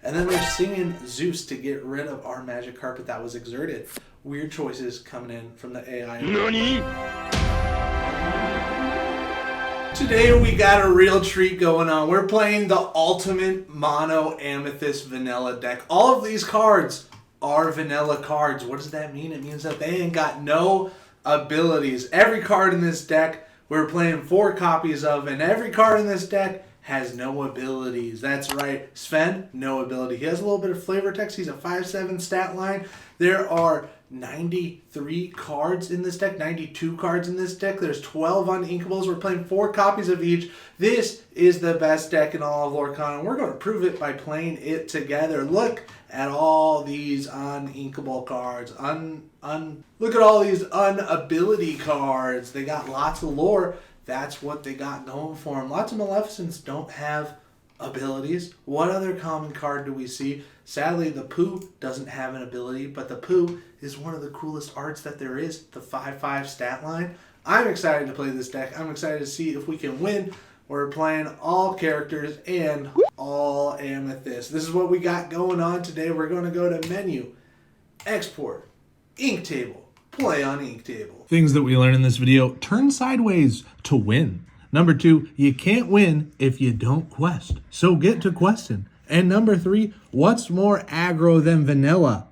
And then we're singing Zeus to get rid of our magic carpet that was exerted. Weird choices coming in from the AI. NANI? Today we got a real treat going on. We're playing the ultimate mono amethyst vanilla deck. All of these cards are vanilla cards. What does that mean? It means that they ain't got no abilities. Every card in this deck we're playing 4 copies of, and every card in this deck has no abilities. That's right. Sven, no ability. He has a little bit of flavor text. He's a 5/7 stat line. There are 93 cards in this deck, 92 cards in this deck. There's 12 uninkables. We're playing 4 copies of each. This is the best deck in all of Lorcana, and we're going to prove it by playing it together. Look at all these uninkable cards. Look at all these unability cards. They got lots of lore. That's what they got going for them. Lots of Maleficents don't have abilities. What other common card do we see? Sadly, the Pooh doesn't have an ability, but the Pooh is one of the coolest arts that there is, the 5/5 stat line. I'm excited to play this deck. I'm excited to see if we can win. We're playing all characters and all amethyst. This is what we got going on today. We're going to go to menu, export, ink table, play on ink table. Things that we learn in this video: turn sideways to win. Number 2, you can't win if you don't quest, so get to questing. And number 3, what's more aggro than vanilla?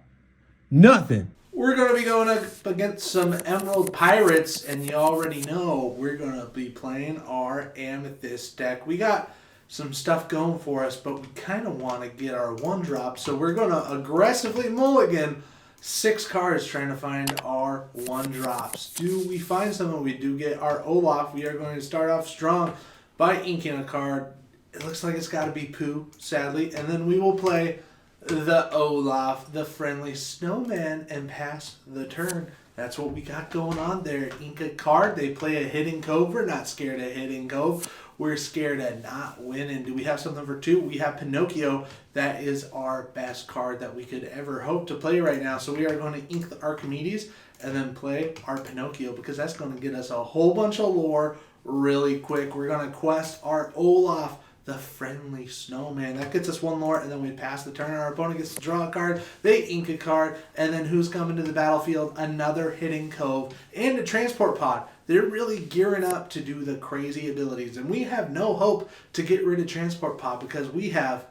Nothing. We're going to be going up against some Emerald Pirates, and you already know we're going to be playing our Amethyst deck. We got some stuff going for us, but we kind of want to get our 1-drop, so we're going to aggressively mulligan 6 cards trying to find our 1-drops. Do we find something? We do get our Olaf. We are going to start off strong by inking a card. It looks like it's got to be Pooh, sadly, and then we will play the Olaf, the friendly snowman, and pass the turn. That's what we got going on there. Ink a card. They play a Hidden Cove. We're not scared of Hidden Cove. We're scared of not winning. Do we have something for 2? We have Pinocchio. That is our best card that we could ever hope to play right now. So we are going to ink the Archimedes and then play our Pinocchio, because that's going to get us a whole bunch of lore really quick. We're going to quest our Olaf, the friendly snowman. That gets us 1 lore, and then we pass the turn. Our opponent gets to draw a card. They ink a card, and then who's coming to the battlefield? Another Hidden Cove and a transport pod. They're really gearing up to do the crazy abilities, and we have no hope to get rid of transport pod because we have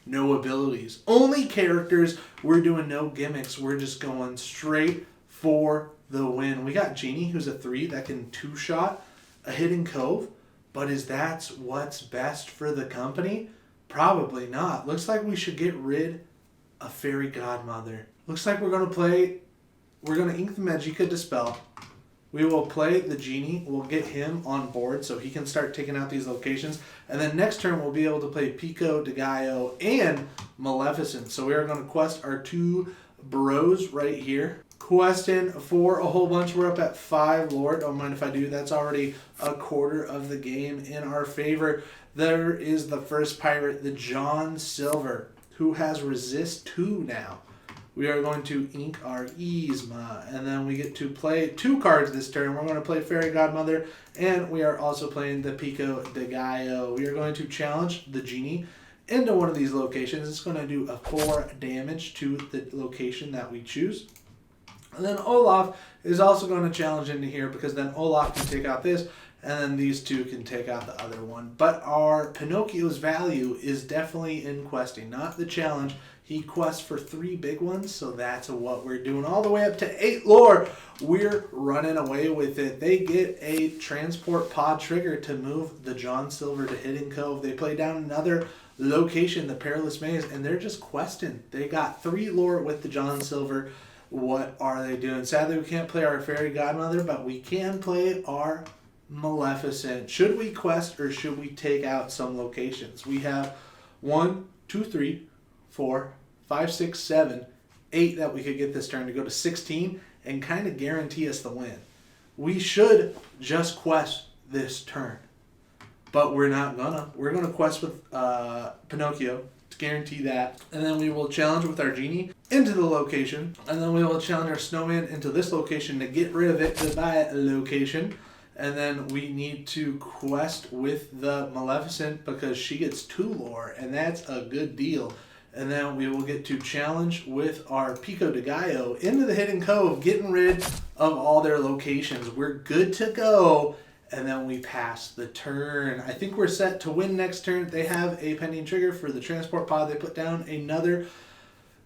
no abilities. Only characters. We're doing no gimmicks. We're just going straight for the win. We got Genie, who's a 3 that can 2-shot a Hidden Cove. But is that what's best for the company? Probably not. Looks like we should get rid of Fairy Godmother. Looks like we're going to ink the Magica Dispel. We will play the Genie. We'll get him on board so he can start taking out these locations. And then next turn we'll be able to play Pico de Gallo and Maleficent. So we are going to quest our 2 bros right here. Questing for a whole bunch. We're up at 5 lore. Don't mind if I do. That's already a quarter of the game in our favor. There is the first pirate, the John Silver, who has resist 2 now. We are going to ink our Yzma, and then we get to play 2 cards this turn. We're going to play Fairy Godmother, and we are also playing the Pico de Gallo. We are going to challenge the Genie into one of these locations. It's going to do a 4 damage to the location that we choose. And then Olaf is also going to challenge into here, because then Olaf can take out this, and then these 2 can take out the other one. But our Pinocchio's value is definitely in questing, not the challenge. He quests for 3 big ones, so that's what we're doing. All the way up to 8 lore. We're running away with it. They get a transport pod trigger to move the John Silver to Hidden Cove. They play down another location, the Perilous Maze, and they're just questing. They got 3 lore with the John Silver. What are they doing? Sadly, we can't play our Fairy Godmother, but we can play our Maleficent. Should we quest or should we take out some locations? We have 1, 2, 3, 4, 5, 6, 7, 8 that we could get this turn to go to 16 and kind of guarantee us the win. We should just quest this turn, but we're not gonna. We're gonna quest with Pinocchio to guarantee that, and then we will challenge with our Genie into the location, and then we will challenge our Snowman into this location to get rid of it. Goodbye, location. And then we need to quest with the Maleficent because she gets 2 lore, and that's a good deal. And then we will get to challenge with our Pico de Gallo into the Hidden Cove, getting rid of all their locations. We're good to go. And then we pass the turn. I think we're set to win next turn. They have a pending trigger for the transport pod. They put down another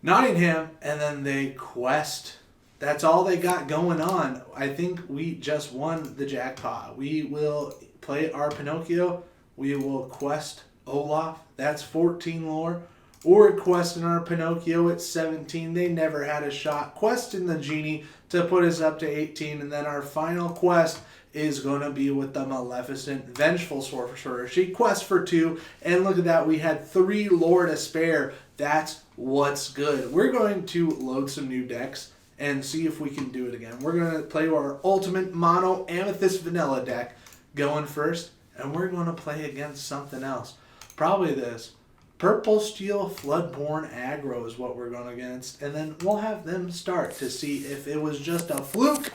Nottingham, and then they quest. That's all they got going on. I think we just won the jackpot. We will play our Pinocchio. We will quest Olaf. That's 14 lore. Or questing our Pinocchio at 17. They never had a shot. Questing the genie to put us up to 18. And then our final quest is going to be with the Maleficent Vengeful Sorcerer. She quests for 2. And look at that. We had 3 lore to spare. That's what's good. We're going to load some new decks and see if we can do it again. We're going to play our ultimate mono Amethyst vanilla deck going first. And we're going to play against something else. Probably this. Purple Steel Floodborn Aggro is what we're going against. And then we'll have them start to see if it was just a fluke,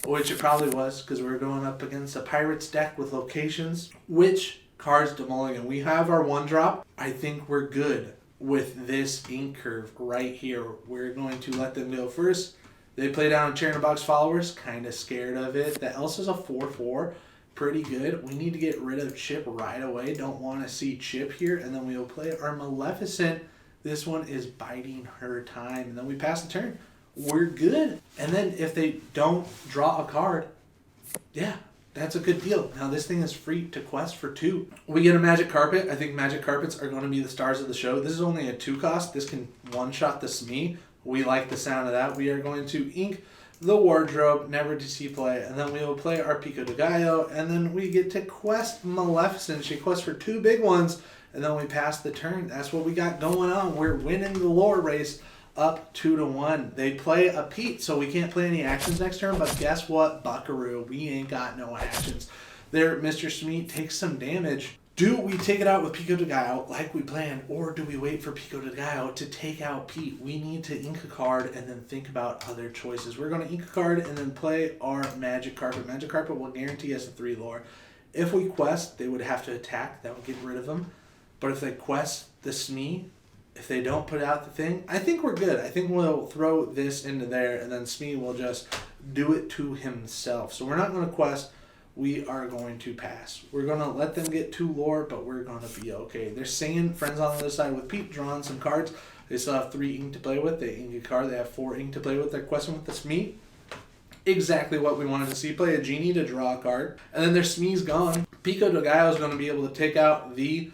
which it probably was, because we're going up against a Pirates deck with locations. Which cards to mulligan? We have our 1-drop. I think we're good with this ink curve right here. We're going to let them go first. They play down Chernobog's Followers. Kind of scared of it. The Elsa's a 4/4. Pretty good. We need to get rid of Chip right away. Don't want to see Chip here. And then we will play our Maleficent. This one is biding her time. And then we pass the turn. We're good. And then if they don't draw a card, yeah, that's a good deal. Now this thing is free to quest for 2. We get a Magic Carpet. I think Magic Carpets are going to be the stars of the show. This is only a 2 cost. This can one-shot the Smee. We like the sound of that. We are going to ink the Wardrobe, never to see play, and then we will play our Pico de Gallo, and then we get to quest Maleficent. She quests for 2 big ones, and then we pass the turn. That's what we got going on. We're winning the lore race up 2-1. They play a Pete, so we can't play any actions next turn, but guess what, Buckaroo? We ain't got no actions. There, Mr. Smee takes some damage. Do we take it out with Pico de Gallo like we planned, or do we wait for Pico de Gallo to take out Pete? We need to ink a card and then think about other choices. We're going to ink a card and then play our Magic Carpet. Magic Carpet will guarantee us a 3 lore. If we quest, they would have to attack. That would get rid of them. But if they quest the Smee, if they don't put out the thing, I think we're good. I think we'll throw this into there, and then Smee will just do it to himself. So we're not going to quest. We are going to pass. We're going to let them get 2 lore, but we're going to be okay. They're singing Friends on the Other Side with Pete, drawing some cards. They still have 3 ink to play with. They ink a card. They have 4 ink to play with. They're questing with the Smee. Exactly what we wanted to see. Play a genie to draw a card. And then their Smee's gone. Pico de Gallo is going to be able to take out the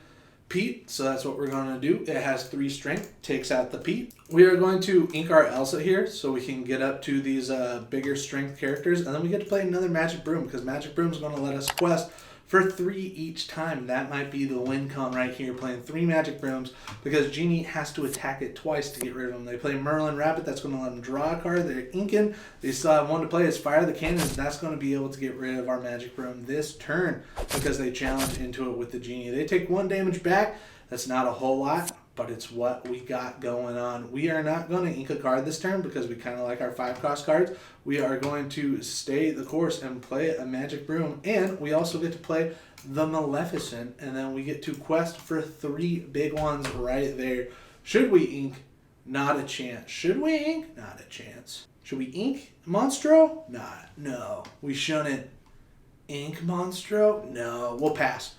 Pete, so that's what we're going to do. It has 3 strength, takes out the Pete. We are going to ink our Elsa here so we can get up to these bigger strength characters, and then we get to play another Magic Broom, because Magic Broom is going to let us quest for 3 each time. That might be the win con right here, playing 3 Magic Brooms, because Genie has to attack it twice to get rid of them. They play Merlin Rabbit, that's going to let them draw a card. They're inking. They still have 1 to play. It's Fire the Cannons. That's going to be able to get rid of our Magic Broom this turn, because they challenge into it with the Genie. They take 1 damage back. That's not a whole lot, but it's what we got going on. We are not going to ink a card this turn because we kind of like our 5-cost cards. We are going to stay the course and play a Magic Broom, and we also get to play the Maleficent, and then we get to quest for 3 big ones right there. Should we ink? Not a chance. Should we ink? Not a chance. Should we ink Monstro? No. We shouldn't ink Monstro? No. We'll pass.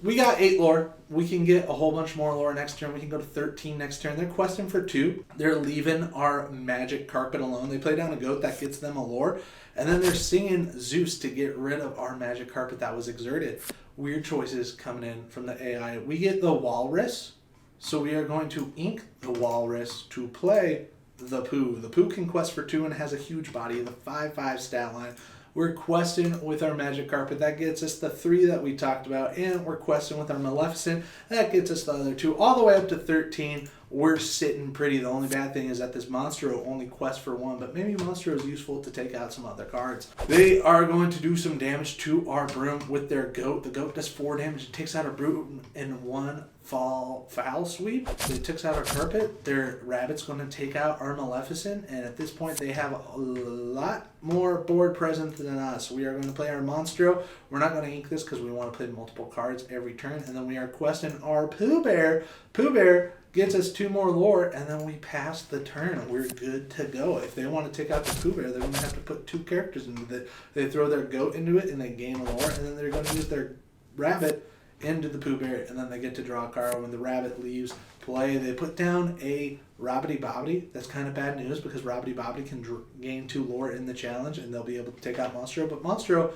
We got 8 lore. We can get a whole bunch more lore next turn. We can go to 13 next turn. They're questing for 2. They're leaving our Magic Carpet alone. They play down a goat. That gets them a lore. And then they're singing Zeus to get rid of our Magic Carpet that was exerted. Weird choices coming in from the AI. We get the Walrus. So we are going to ink the Walrus to play the Pooh. The Pooh can quest for 2 and has a huge body. The 5/5 stat line. We're questing with our Magic Carpet. That gets us the 3 that we talked about. And we're questing with our Maleficent. That gets us the other 2. All the way up to 13. We're sitting pretty. The only bad thing is that this Monstro only quests for 1. But maybe Monstro is useful to take out some other cards. They are going to do some damage to our Broom with their Goat. The Goat does 4 damage. It takes out our Broom in 1 foul sweep. It takes out our Carpet. Their Rabbit's going to take out our Maleficent. And at this point, they have a lot more board presence than us. We are going to play our Monstro. We're not going to ink this because we want to play multiple cards every turn. And then we are questing our Pooh Bear. Pooh Bear gets us 2 more lore, and then we pass the turn. We're good to go. If they want to take out the Pooh Bear, they're going to have to put 2 characters into it. They throw their goat into it, and they gain lore, and then they're going to use their rabbit into the Pooh Bear, and then they get to draw a card. When the rabbit leaves play, they put down a Robbity Bobbity. That's kind of bad news because Robbity Bobbity can gain 2 lore in the challenge, and they'll be able to take out Monstro, but Monstro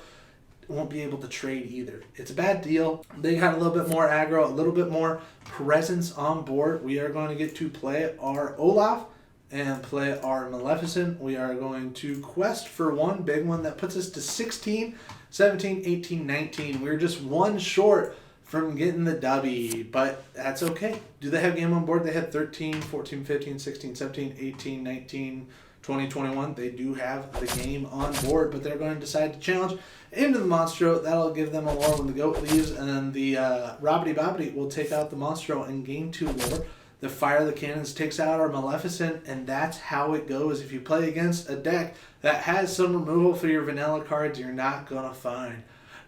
won't be able to trade either. It's a bad deal. They got a little bit more aggro, a little bit more presence on board. We are going to get to play our Olaf and play our Maleficent. We are going to quest for one big one that puts us to 16, 17, 18, 19. We're just 1 short from getting the W, but that's okay. Do they have game on board? They had 13, 14, 15, 16, 17, 18, 19, 20, 21. They do have the game on board, but they're going to decide to challenge into the Monstro. That'll give them a lore when the goat leaves, and then the Robbity Bobbity will take out the Monstro and gain 2 lore. The Fire the Cannons takes out our Maleficent, and that's how it goes. If you play against a deck that has some removal for your vanilla cards, you're not going to find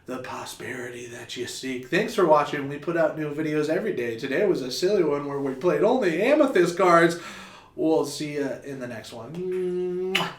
the prosperity that you seek. Thanks for watching. We put out new videos every day. Today was a silly one where we played only Amethyst cards. We'll see you in the next one. Mwah.